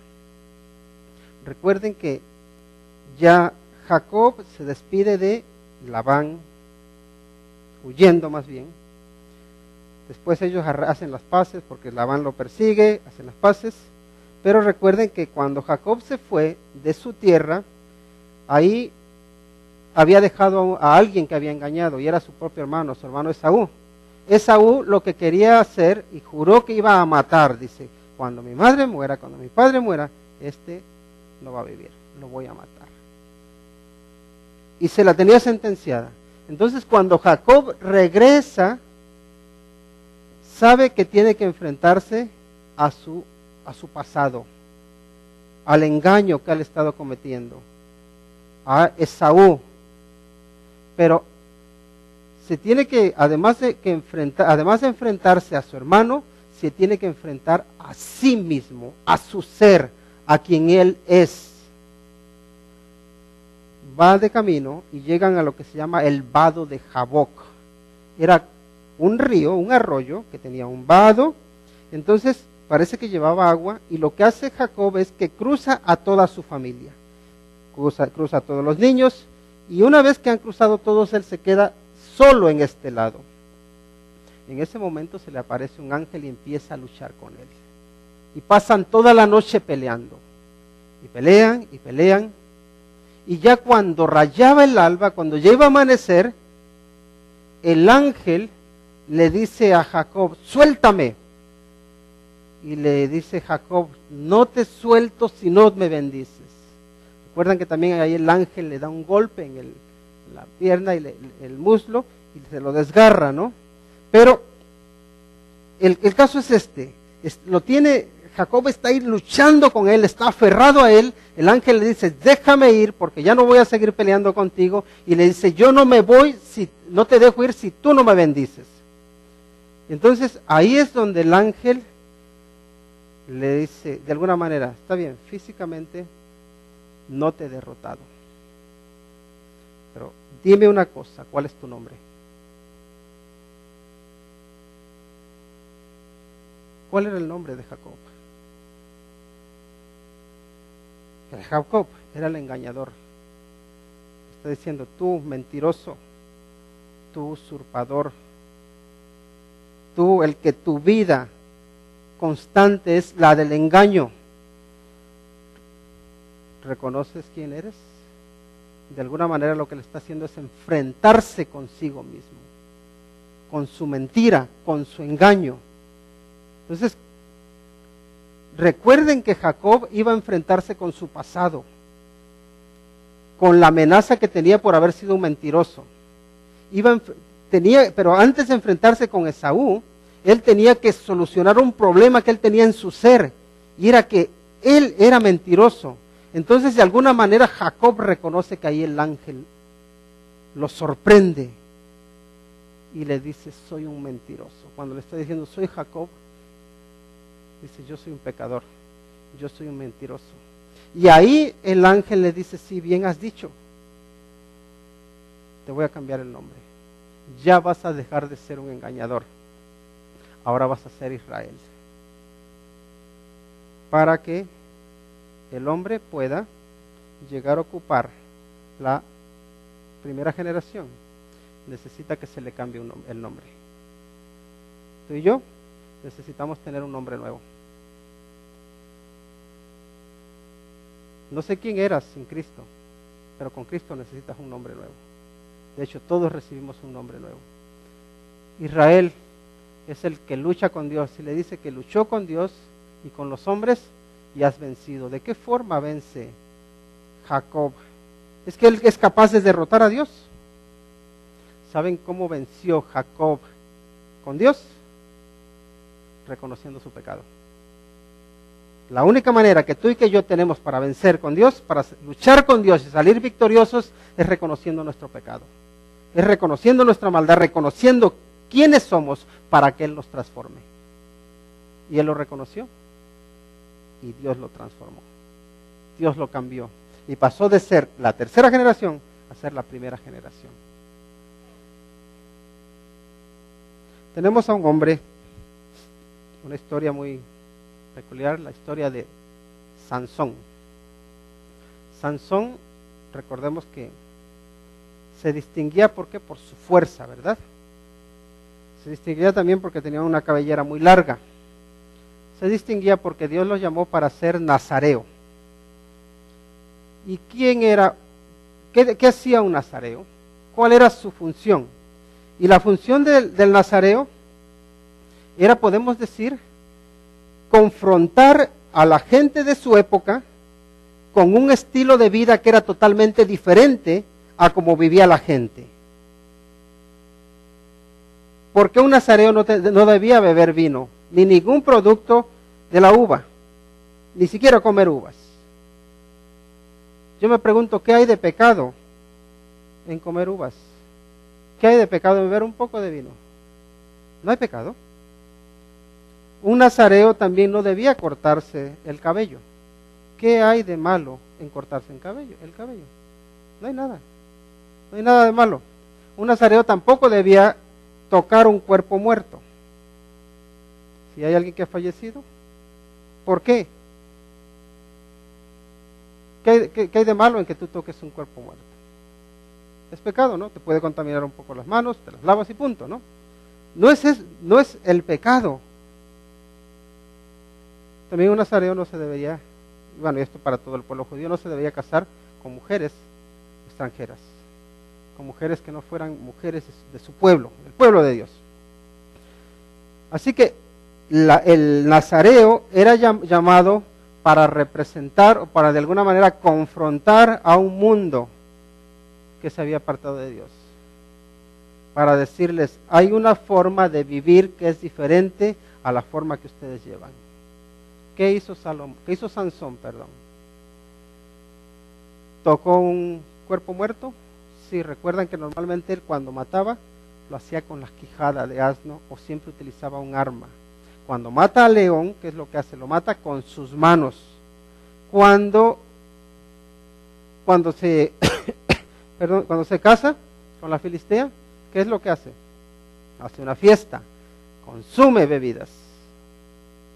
Speaker 1: Recuerden que ya Jacob se despide de Labán, huyendo más bien. Después ellos hacen las paces porque Labán lo persigue, hacen las paces. Pero recuerden que cuando Jacob se fue de su tierra, ahí había dejado a alguien que había engañado, y era su propio hermano, su hermano Esaú. Esaú lo que quería hacer, y juró que iba a matar, dice, cuando mi madre muera, cuando mi padre muera, este no va a vivir, lo voy a matar. Y se la tenía sentenciada. Entonces cuando Jacob regresa, sabe que tiene que enfrentarse a su pasado, al engaño que él ha estado cometiendo, a Esaú. Pero se tiene que, además de enfrentarse a su hermano, se tiene que enfrentar a sí mismo, a su ser, a quien él es. Va de camino y llegan a lo que se llama el vado de Jaboc. Era un río, un arroyo que tenía un vado. Entonces parece que llevaba agua, y lo que hace Jacob es que cruza a toda su familia, cruza a todos los niños, y una vez que han cruzado todos, él se queda solo en este lado. En ese momento se le aparece un ángel y empieza a luchar con él, y pasan toda la noche peleando, y pelean, y ya cuando rayaba el alba, cuando ya iba a amanecer, el ángel le dice a Jacob, suéltame. Y le dice Jacob, no te suelto si no me bendices. Recuerdan que también ahí el ángel le da un golpe en la pierna y el muslo, y se lo desgarra, ¿no? Pero el caso es este, Jacob está ahí luchando con él, está aferrado a él. El ángel le dice, déjame ir porque ya no voy a seguir peleando contigo. Y le dice, yo no me voy, no te dejo ir si tú no me bendices. Entonces ahí es donde el ángel le dice, de alguna manera, está bien, físicamente no te he derrotado, pero dime una cosa, ¿cuál es tu nombre? ¿Cuál era el nombre de Jacob? Jacob era el engañador. Está diciendo, tú mentiroso, tú usurpador, tú el que tu vida constante es la del engaño. ¿Reconoces quién eres? De alguna manera lo que le está haciendo es enfrentarse consigo mismo, con su mentira, con su engaño. Entonces, recuerden que Jacob iba a enfrentarse con su pasado, con la amenaza que tenía por haber sido un mentiroso. Pero antes de enfrentarse con Esaú, él tenía que solucionar un problema que él tenía en su ser, y era que él era mentiroso. Entonces, de alguna manera, Jacob reconoce que ahí el ángel lo sorprende y le dice, soy un mentiroso. Cuando le está diciendo, soy Jacob, dice, yo soy un pecador, yo soy un mentiroso. Y ahí el ángel le dice, sí, bien has dicho, te voy a cambiar el nombre. Ya vas a dejar de ser un engañador, ahora vas a ser Israel. Para que el hombre pueda llegar a ocupar la primera generación, necesita que se le cambie el nombre. Tú y yo necesitamos tener un nombre nuevo. No sé quién eras sin Cristo, pero con Cristo necesitas un nombre nuevo. De hecho, todos recibimos un nombre nuevo. Israel es el que lucha con Dios, y le dice que luchó con Dios y con los hombres y has vencido. ¿De qué forma vence Jacob? Es que él es capaz de derrotar a Dios. ¿Saben cómo venció Jacob con Dios? Reconociendo su pecado. La única manera que tú y que yo tenemos para vencer con Dios, para luchar con Dios y salir victoriosos, es reconociendo nuestro pecado. Es reconociendo nuestra maldad, reconociendo quiénes somos para que Él nos transforme. Y Él lo reconoció y Dios lo transformó. Dios lo cambió y pasó de ser la tercera generación a ser la primera generación. Tenemos a un hombre, una historia muy peculiar, la historia de Sansón. Sansón, recordemos que se distinguía, ¿por qué? Por su fuerza, ¿verdad? Se distinguía también porque tenía una cabellera muy larga. Se distinguía porque Dios lo llamó para ser nazareo. ¿Y quién era? ¿Qué hacía un nazareo? ¿Cuál era su función? Y la función del nazareo era, podemos decir, confrontar a la gente de su época con un estilo de vida que era totalmente diferente a como vivía la gente. Porque un nazareo no debía beber vino, ni ningún producto de la uva, ni siquiera comer uvas. Yo me pregunto, ¿qué hay de pecado en comer uvas? ¿Qué hay de pecado en beber un poco de vino? No hay pecado. Un nazareo también no debía cortarse el cabello. ¿Qué hay de malo en cortarse el cabello? No hay nada. No hay nada de malo. Un nazareo tampoco debía tocar un cuerpo muerto. Si hay alguien que ha fallecido, ¿por qué? ¿Qué hay de malo en que tú toques un cuerpo muerto? Es pecado, ¿no? Te puede contaminar un poco las manos, te las lavas y punto, ¿no? No es el pecado. También un nazareo no se debería, bueno, y esto para todo el pueblo judío, no se debería casar con mujeres extranjeras, con mujeres que no fueran mujeres de su pueblo, del pueblo de Dios. Así que el nazareo era llamado para representar o para de alguna manera confrontar a un mundo que se había apartado de Dios, para decirles, hay una forma de vivir que es diferente a la forma que ustedes llevan. ¿Qué hizo Sansón? ¿Tocó un cuerpo muerto? Sí, recuerdan que normalmente él cuando mataba lo hacía con la quijada de asno o siempre utilizaba un arma. Cuando mata al león, ¿qué es lo que hace? Lo mata con sus manos. Cuando se casa con la filistea, ¿qué es lo que hace? Hace una fiesta, consume bebidas,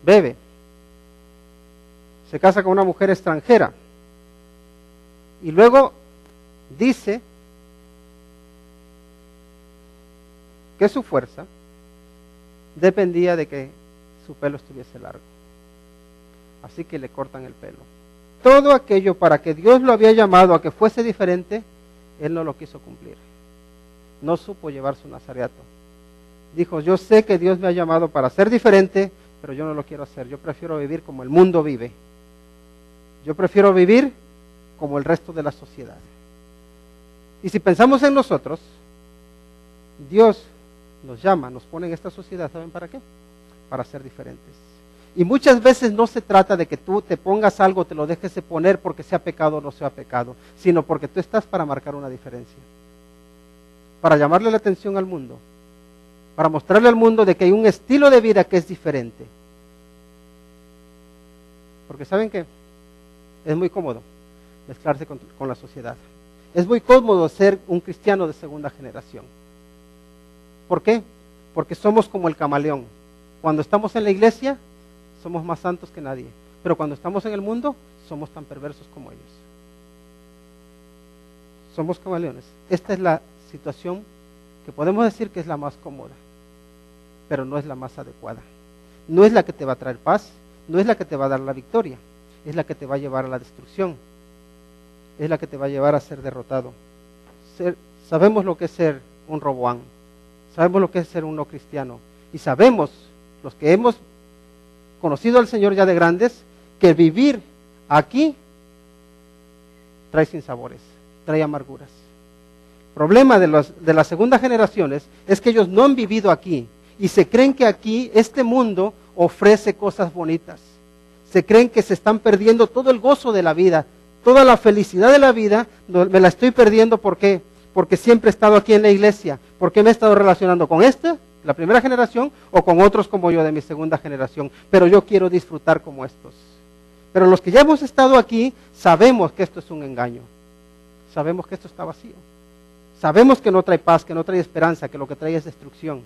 Speaker 1: bebe. Se casa con una mujer extranjera y luego dice que su fuerza dependía de que su pelo estuviese largo. Así que le cortan el pelo. Todo aquello para que Dios lo había llamado a que fuese diferente, él no lo quiso cumplir. No supo llevar su nazareato. Dijo, yo sé que Dios me ha llamado para ser diferente, pero yo no lo quiero hacer. Yo prefiero vivir como el mundo vive. Yo prefiero vivir como el resto de la sociedad. Y si pensamos en nosotros, Dios nos llama, nos pone en esta sociedad, ¿saben para qué? Para ser diferentes. Y muchas veces no se trata de que tú te pongas algo, te lo dejes de poner porque sea pecado o no sea pecado, sino porque tú estás para marcar una diferencia. para llamarle la atención al mundo, para mostrarle al mundo de que hay un estilo de vida que es diferente. Porque ¿saben qué? Es muy cómodo mezclarse con la sociedad. Es muy cómodo ser un cristiano de segunda generación. ¿Por qué? Porque somos como el camaleón. Cuando estamos en la iglesia, somos más santos que nadie. Pero cuando estamos en el mundo, somos tan perversos como ellos. Somos camaleones. Esta es la situación que podemos decir que es la más cómoda, pero no es la más adecuada. No es la que te va a traer paz, no es la que te va a dar la victoria, es la que te va a llevar a la destrucción, es la que te va a llevar a ser derrotado. Sabemos lo que es ser un Roboán, sabemos lo que es ser un no cristiano, y sabemos, los que hemos conocido al Señor ya de grandes, que vivir aquí trae sinsabores, trae amarguras. El problema de las segundas generaciones es que ellos no han vivido aquí y se creen que aquí este mundo ofrece cosas bonitas. Se creen que se están perdiendo todo el gozo de la vida, toda la felicidad de la vida, me la estoy perdiendo. ¿Por qué? Porque siempre he estado aquí en la iglesia. ¿Por qué me he estado relacionando con la primera generación, o con otros como yo de mi segunda generación? Pero yo quiero disfrutar como estos. Pero los que ya hemos estado aquí sabemos que esto es un engaño. Sabemos que esto está vacío. Sabemos que no trae paz, que no trae esperanza, que lo que trae es destrucción.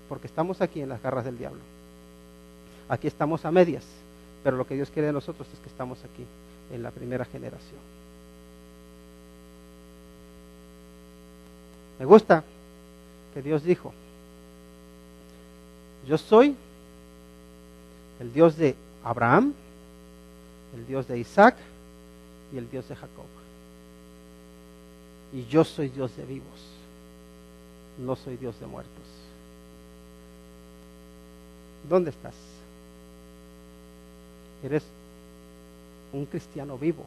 Speaker 1: Porque estamos aquí en las garras del diablo. Aquí estamos a medias. Pero lo que Dios quiere de nosotros es que estamos aquí en la primera generación. Me gusta que Dios dijo: yo soy el Dios de Abraham, el Dios de Isaac y el Dios de Jacob. Y yo soy Dios de vivos, no soy Dios de muertos. ¿Dónde estás? ¿Eres un cristiano vivo?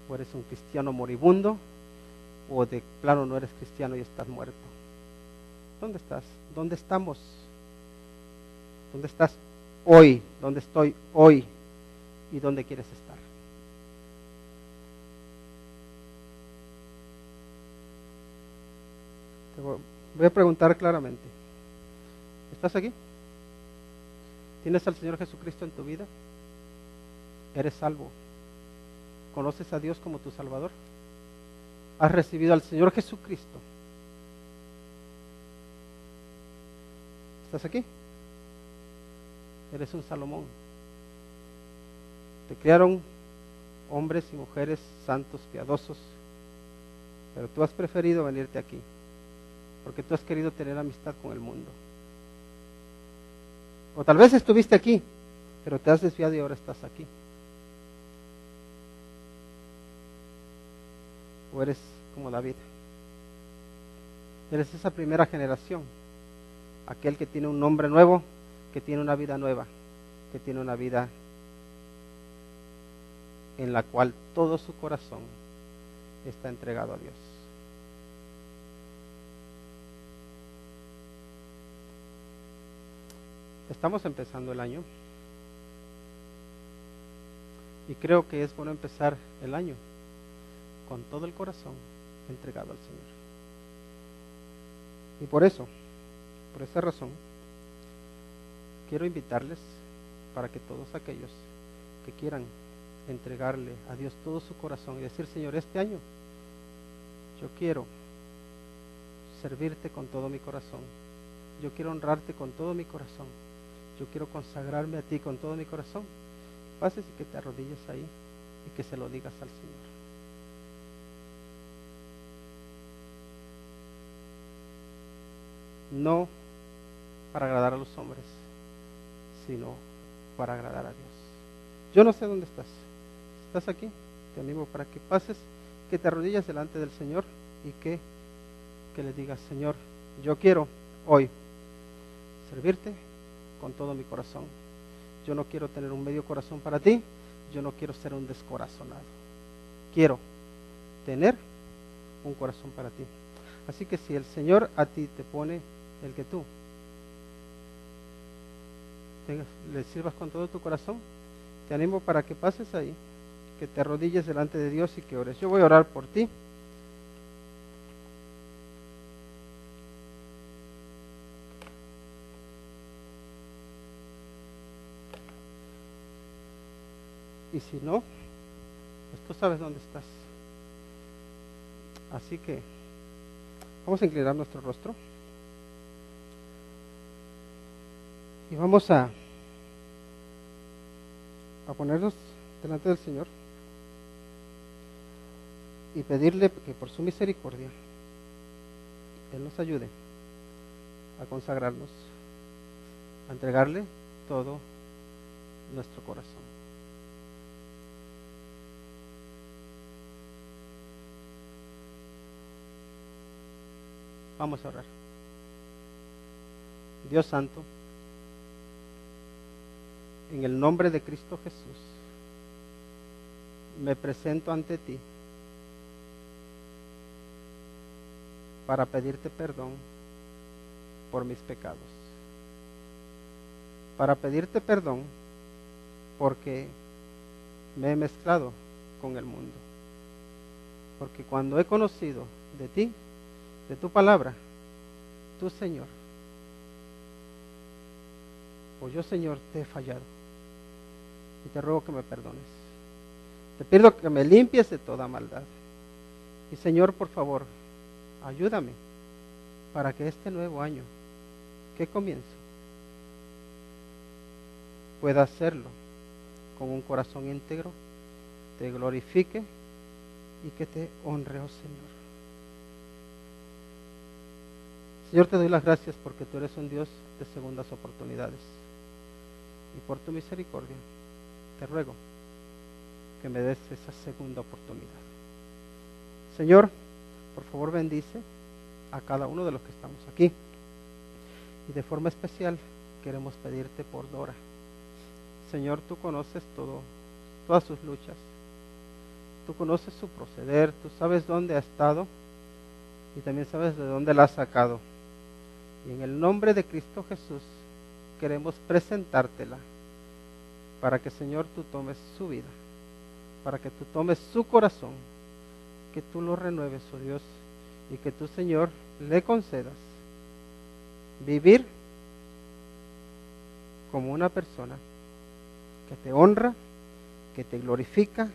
Speaker 1: ¿O eres un cristiano moribundo? ¿O de plano no eres cristiano y estás muerto? ¿Dónde estás? ¿Dónde estamos? ¿Dónde estás hoy? ¿Dónde estoy hoy? ¿Y dónde quieres estar? Te voy a preguntar claramente. ¿Estás aquí? ¿Tienes al Señor Jesucristo en tu vida? ¿Eres salvo? ¿Conoces a Dios como tu Salvador? ¿Has recibido al Señor Jesucristo? ¿Estás aquí? Eres un Salomón. Te criaron hombres y mujeres santos, piadosos, pero tú has preferido venirte aquí porque tú has querido tener amistad con el mundo. O tal vez estuviste aquí, pero te has desviado y ahora estás aquí. O eres como David. Eres esa primera generación, aquel que tiene un nombre nuevo, que tiene una vida nueva, que tiene una vida en la cual todo su corazón está entregado a Dios. Estamos empezando el año y creo que es bueno empezar el año con todo el corazón entregado al Señor. Y por esa razón, quiero invitarles para que todos aquellos que quieran entregarle a Dios todo su corazón y decir: Señor, este año yo quiero servirte con todo mi corazón, yo quiero honrarte con todo mi corazón, yo quiero consagrarme a ti con todo mi corazón. Pases y que te arrodilles ahí y que se lo digas al Señor. No para agradar a los hombres, sino para agradar a Dios. Yo no sé dónde estás. ¿Estás aquí? Te animo para que pases, que te arrodilles delante del Señor y que le digas: Señor, yo quiero hoy servirte con todo mi corazón. Yo no quiero tener un medio corazón para ti, yo no quiero ser un descorazonado. Quiero tener un corazón para ti. Así que si el Señor a ti te pone el que tú le sirvas con todo tu corazón, te animo para que pases ahí, que te arrodilles delante de Dios y que ores. Yo voy a orar por ti. y si no, pues tú sabes dónde estás. Así que vamos a inclinar nuestro rostro y vamos a ponernos delante del Señor y pedirle que por su misericordia Él nos ayude a consagrarnos, a entregarle todo nuestro corazón. Vamos a orar. Dios Santo, en el nombre de Cristo Jesús, me presento ante ti para pedirte perdón por mis pecados, para pedirte perdón porque me he mezclado con el mundo, porque cuando he conocido de ti, de tu palabra, tú, Señor, o yo, Señor, te he fallado y te ruego que me perdones. Te pido que me limpies de toda maldad y, Señor, por favor, ayúdame para que este nuevo año que comienzo pueda hacerlo con un corazón íntegro, te glorifique y que te honre, oh Señor. Señor, te doy las gracias porque tú eres un Dios de segundas oportunidades y por tu misericordia te ruego que me des esa segunda oportunidad. Señor, por favor bendice a cada uno de los que estamos aquí y de forma especial queremos pedirte por Dora. Señor, tú conoces todas sus luchas, tú conoces su proceder, tú sabes dónde ha estado y también sabes de dónde la has sacado. Y en el nombre de Cristo Jesús queremos presentártela para que, Señor, tú tomes su vida, para que tú tomes su corazón, que tú lo renueves, oh Dios, y que tú, Señor, le concedas vivir como una persona que te honra, que te glorifica,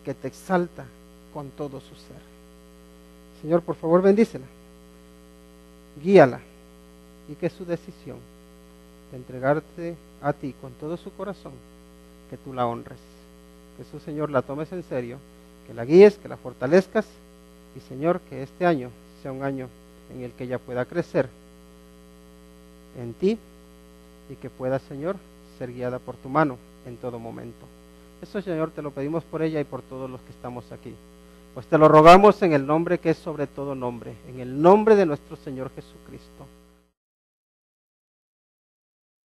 Speaker 1: que te exalta con todo su ser. Señor, por favor, bendícela, guíala, y que su decisión de entregarte a ti con todo su corazón, que tú la honres, que su, Señor, la tomes en serio, que la guíes, que la fortalezcas, y, Señor, que este año sea un año en el que ella pueda crecer en ti y que pueda, Señor, ser guiada por tu mano en todo momento. Eso, Señor, te lo pedimos por ella y por todos los que estamos aquí. Pues te lo rogamos en el nombre que es sobre todo nombre, en el nombre de nuestro Señor Jesucristo.